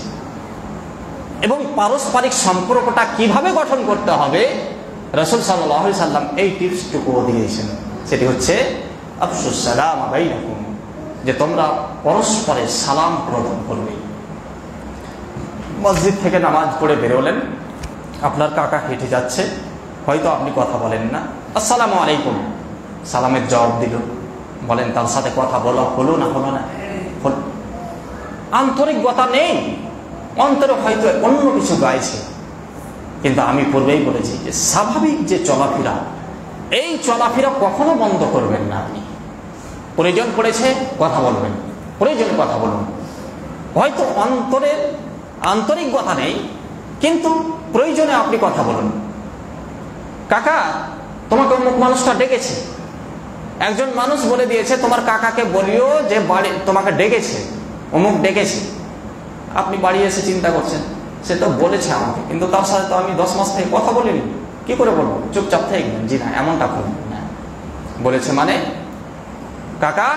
এবং পারস্পরিক সম্পর্কটা কিভাবে গঠন করতে হবে রাসূল সাল্লাল্লাহু আলাইহি সাল্লাম এই টিপসটুকুও দিয়েছেন। সেটি হচ্ছে আফসুস সালাম বাইনাকুম, যে তোমরা পরস্পরে সালাম প্রদান করবে। মসজিদ থেকে নামাজ পড়ে বেরোলেন, আপনার কাকা হেঁটে যাচ্ছে, হয়তো আপনি কথা বলেন না, আসসালামু আলাইকুম, সালামের জবাব দিল, বলেন তার সাথে কথা বলা হলো না? হলো না? হলো। আন্তরিকতা নেই, অন্তরে হয়তো অন্য কিছু গাইছে। কিন্তু আমি পূর্বেই বলেছি যে স্বাভাবিক যে চলাফেরা, এই চলাফেরা কখনো বন্ধ করবেন না। আপনি প্রয়োজন পড়েছে কথা বলবেন, প্রয়োজনে কথা বলুন। হয়তো অন্তরের আন্তরিকতা নেই, কিন্তু প্রয়োজনে আপনি কথা বলুন। কাকা, তোমাকে অমুক মানুষটা ডেকেছে, একজন মানুষ বলে দিয়েছে তোমার কাকাকে বলিও যে বাড়ি তোমাকে ডেকেছে, অমুক ডেকেছে। আপনি বাড়ি এসে চিন্তা করছেন, সে তো বলেছে আমাকে, কিন্তু তার সাথে তো আমি 10 মাস থেকে কথা বলিনি, কি করে বলবো? চুপচাপ থেকে গেলেন, জি না, এমনটা করবেন না। বলেছে মানে, কাকা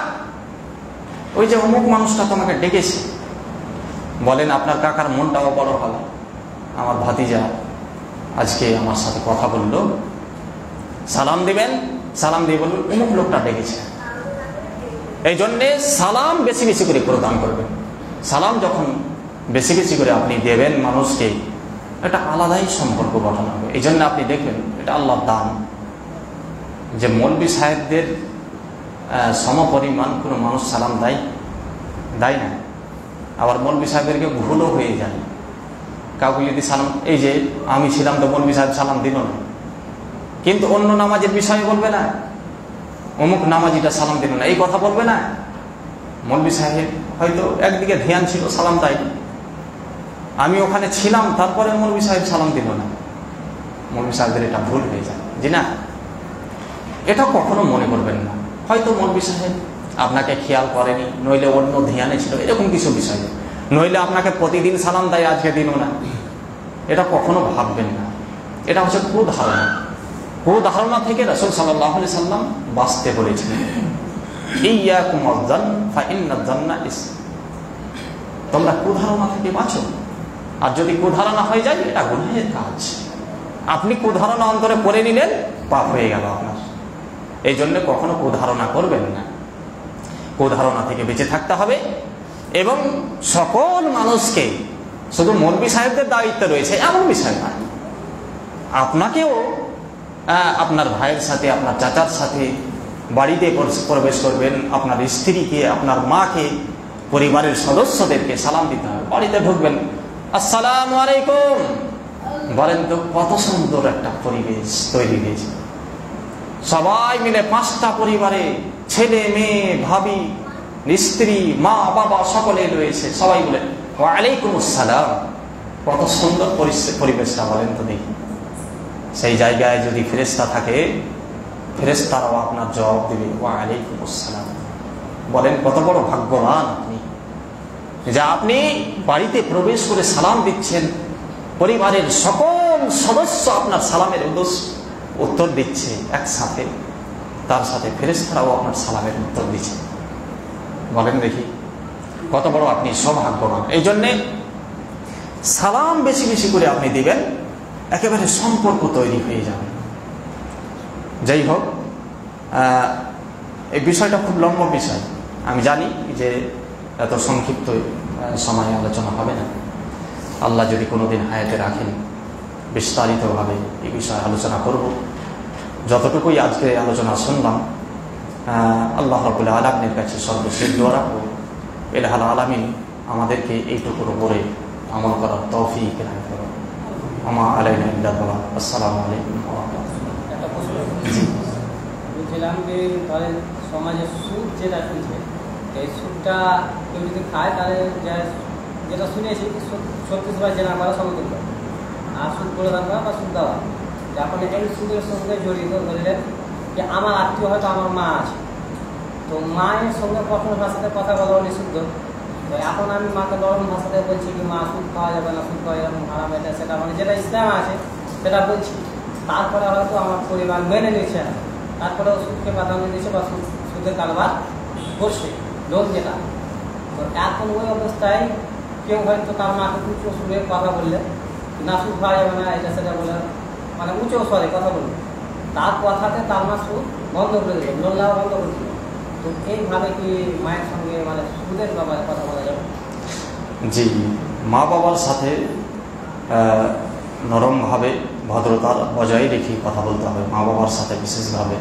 ওই যে অমুক মানুষটা তোমাকে ডেকেছে। বলেন আপনার কাকার মনটাও বড় ভালো, আমার ভাতিজা আজকে আমার সাথে কথা বললো। সালাম দিবেন, সালাম দিয়ে বলুন অমুক লোকটা ডেকেছে। এই জন্যে সালাম বেশি বেশি করে প্রদান করবেন। সালাম যখন বেশি বেশি করে আপনি দেবেন মানুষকে, এটা আলাদাই সম্পর্ক গঠন হবে। এই জন্য আপনি দেখবেন এটা আল্লাহর দান, যে মৌলবী সাহেবদের সমপরিমাণ কোনো মানুষ সালাম দেয় না। আবার মৌলবী সাহেবদেরকে ভুলও হয়ে যায়। কাউকে যদি সালাম, এই যে আমি ছিলাম তো মৌলবী সাহেব সালাম দিল না, কিন্তু অন্য নামাজের বিষয়ে বলবে না, অমুক নামাজিটা সালাম দিল না, এই কথা বলবে না। মৌলবী সাহেব হয়তো একদিকে ধ্যান ছিল, সালাম দেয়নি। আমি ওখানে ছিলাম, তারপরে মৌলবী সাহেব সালাম দিল না। মৌলবী সাহেবদের এটা ভুল হয়ে যায়, জি না? এটা কখনো মনে করবেন না, হয়তো মৌলবী সাহেব আপনাকে খেয়াল করেনি, নইলে অন্য ধ্যানে ছিল, এরকম কিছু বিষয়, নইলে আপনাকে প্রতিদিন সালাম দেয়, আজকে দিনও না। এটা কখনো ভাববেন না। এটা হচ্ছে কুধারণা। কুধারণা থেকে রাসূল সাল্লাল্লাহু আলাইহি সাল্লাম বাঁচতে বলেছেন, ইয়াকুম আয-যান ফা ইন্নায-যান্না ইসম, তোমরা কুধারণা থেকে বাঁচো। আর যদি কুধারণা হয়ে যায়, এটা গুনাহের কাজ। আপনি কুধারণা অন্তরে পড়ে নিলেন, পাপ হয়ে গেল আপনার। এই জন্য কখনো কুধারণা করবেন না। কুধারণা থেকে বেঁচে থাকতে হবে। এবং সকল মানুষকে, শুধু মৌলবী সাহেবদের দায়িত্ব রয়েছে এমন বিষয় নয়, আপনাকেও আপনার ভাইয়ের সাথে, আপনার চাচার সাথে বাড়িতে প্রবেশ করবেন, আপনার স্ত্রীকে, আপনার মাকে, পরিবারের সদস্যদেরকে সালাম দিতে হবে। বাড়িতে ঢুকবেন, আসসালামু আলাইকুম বলেন তো, কত সুন্দর একটা পরিবেশ তৈরি হয়েছে। সবাই মিলে 5টা পরিবারে ছেলে মেয়ে ভাবি স্ত্রী মা বাবা সকলে রয়েছে, সবাই বলে ওয়ালাইকুম আসসালাম। কত সুন্দর পরিবেশটা বলেন তো দেখি। সেই জায়গায় যদি ফেরেশতা থাকে, ফেরেশতারাও আপনার জবাব দেবে ওয়ালাইকুম আসসালাম। বলেন কত বড় ভাগ্যবান আপনি, যে আপনি বাড়িতে প্রবেশ করে সালাম দিচ্ছেন, পরিবারের সকল সদস্য আপনার সালামের উত্তর দিচ্ছে একসাথে, তার সাথে ফেরেশতারাও আপনার সালামের উত্তর দিচ্ছে। বলেন দেখি কত বড় আপনি সৌভাগ্যবান। এই জন্যে সালাম বেশি বেশি করে আপনি দিবেন, একেবারে সম্পর্ক তৈরি হয়ে যাবে। যাই হোক, এই বিষয়টা খুব লম্বা বিষয়, আমি জানি যে এত সংক্ষিপ্ত সময়ে আলোচনা হবে না। আল্লাহ যদি কোনোদিন হায়াতে রাখেন, বিস্তারিতভাবে এই বিষয়ে আলোচনা করব। যতটুকুই আজকে আলোচনা শুনলাম, আল্লাহ রাব্বুল আলামিনের কাছে সর্বশেষ দোয়া রাখবো, ইলাহুল আলামিন আমাদেরকে এইটুকুর উপরে আমল করার তৌফিক দান করুন। আমা আলাইনা ইল্লাল বালাগ। আসসালামু আলাইকুম ওয়া রাহমাতুল্লাহ। একটা প্রশ্ন বলছিলাম যে ধরেন সমাজে সুদ যেটা চলছে, এই সুদটা কেউ যদি খায় তাহলে যেটা শুনেছি 36 বার জেনা করা সমতুল্য, আর সুদ প্রদান করা বা সুদ দেওয়া। যখন এই সুদের সঙ্গে জড়িত ধরলেন যে আমার আত্মীয় হয়তো আমার মা আছে, তো মায়ের সঙ্গে কখনো ভাষাতে কথা বলা নিষিদ্ধ। তো এখন আমি মাকে নরম ভাষাতে বলছি কি মা সুদ খাওয়া যাবে না, সুদ খাওয়া যাবে হারাম, এটা সেটা মানে যেটা ইসলাম আছে সেটা বলছি। তারপরে হয়তো আমার পরিবার মেনে নিচ্ছে না, তারপরেও সুদকে প্রাধান্য দিচ্ছে বা সুদের কারবার করছে, লোন যেটা। তো এখন ওই অবস্থায় কেউ হয়তো তার মাকে উঁচু সুরে কথা বললে না সুদ খাওয়া যাবে না, এটা সেটা বলে মানে উঁচু স্বরে কথা বলবে, তার কথাতে তার মা সুদ বন্ধ করে দিল, লোন নেওয়া বন্ধ করে দিল। তো এইভাবে কি মায়ের সঙ্গে মানে সুদের ব্যাপারে কথা বলা যাবে? জি, মা বাবার সাথে নরমভাবে ভদ্রতার বজায় রেখে কথা বলতে হবে। মা বাবার সাথে বিশেষভাবে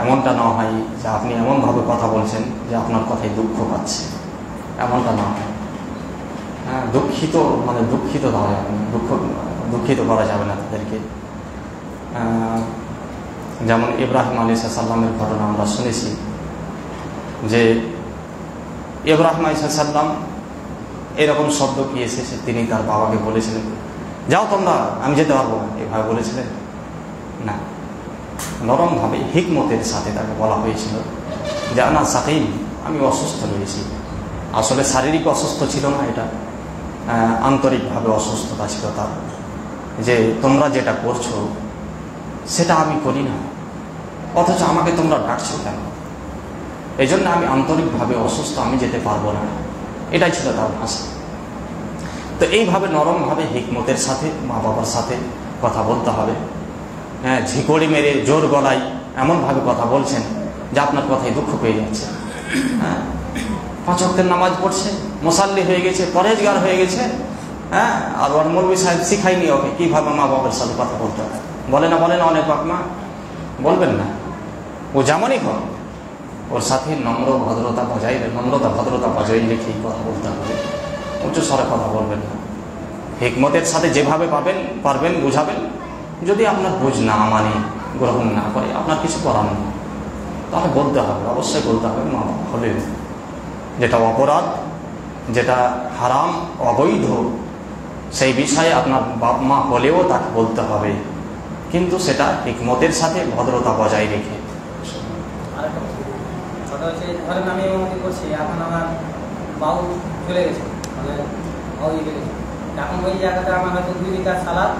এমনটা না হয় যে আপনি এমনভাবে কথা বলছেন যে আপনার কথায় দুঃখ পাচ্ছে, এমনটা না হয়। দুঃখিত দেওয়া যাবে না, দুঃখিত করা যাবে না তাদেরকে। যেমন ইব্রাহিম আলাইহিস সালামের ঘটনা আমরা শুনেছি যে ইব্রাহিম আলাইহিস সালাম এরকম শব্দ কি এসেছে, তিনি তার বাবাকে বলেছিলেন যাও তোমরা, আমি যেতে পারবো না, এভাবে বলেছিলেন না। নরমভাবে হিকমতের সাথে তাকে বলা হয়েছিল যে আনা সাকিম, আমি অসুস্থ রয়েছি। আসলে শারীরিক অসুস্থ ছিল না, এটা আন্তরিকভাবে অসুস্থতা ছিল তার, যে তোমরা যেটা করছো সেটা আমি করি না, অথচ আমাকে তোমরা ডাকছো কেন? এই জন্য আমি আন্তরিকভাবে অসুস্থ, আমি যেতে পারবো না, এটাই ছিল তার ভাষা। তো এইভাবে নরমভাবে হিকমতের সাথে মা বাবার সাথে কথা বলতে হবে। ঝিকড়ি মেরে জোর গলায় এমনভাবে কথা বলছেন যে আপনার কথায় দুঃখ পেয়ে যাচ্ছে। 5 ওয়াক্তের নামাজ পড়ছে, মুসাল্লি হয়ে গেছে, পরহেজগার হয়ে গেছে, আর ওর মৌলভী সাহেব শিখাইনি ওকে কীভাবে মা বাবার সাথে কথা বলতে হয়। বলে না অনেক বাপ মা বলবেন না, ও যেমনই হোক ওর সাথে নম্রতা ভদ্রতা বজায় রেখেই কথা বলতে হবে। উচ্চ স্বরে কথা বলবেন না, হিকমতের সাথে যেভাবে পারবেন বুঝাবেন। যদি আপনার বুঝ না মানে, গ্রহণ না করে, আপনার কিছু করার নেই, তাহলে বলতে হবে, অবশ্যই বলতে হবে। মা বাবা হলে যেটা অপরাধ, যেটা হারাম অবৈধ, সেই বিষয়ে আপনার বাপ মা হলেও তাকে বলতে হবে, কিন্তু সেটা হিকমতের সাথে ভদ্রতা বজায় রেখে। ধরেন আমি এমনকি করছি, এখন আমার বাবু চলে গেছে, মানে বাবু গেছে, এখন ওই জায়গাতে আমার হয়তো 2 লিটার সালাদ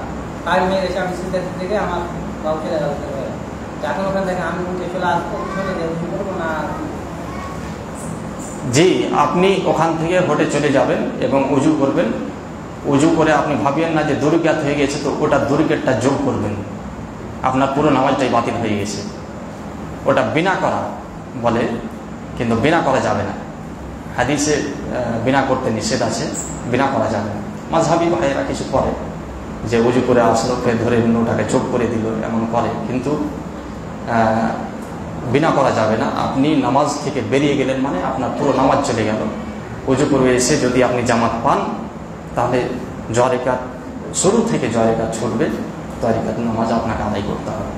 টাইম হয়ে গেছে, আমি শীতের থেকে আমার বাবু চলে গেল, এখন ওখান থেকে আমি উঠে চলে আসবো, চলে যাবো করবো না? জি, আপনি ওখান থেকে হেঁটে চলে যাবেন এবং উজু করবেন। উজু করে আপনি ভাবিয়েন না যে দুর্গাত হয়ে গেছে, তো ওটা দুর্গেরটা যোগ করবেন, আপনার পুরো নামাজটাই বাতিল হয়ে গেছে। ওটা বিনা করা বলে, কিন্তু বিনা করা যাবে না। হাদিসে বিনা করতে নিষেধ আছে, বিনা করা যাবে না। মাযহাবী ভাইয়েরা কিছু করে যে উজু করে আসলো, ফের ধরে ওটাকে যোগ করে দিল, এমন করে, কিন্তু বিনা করা যাবে না। আপনি নামাজ থেকে বেরিয়ে গেলেন মানে আপনার পুরো নামাজ চলে গেল। উজু করে এসে যদি আপনি জামাত পান, তাহলে শুরু থেকে জয় রেখাত ছুটবে, তরিকাত নামাজ আপনাকে আদায় করতে হবে।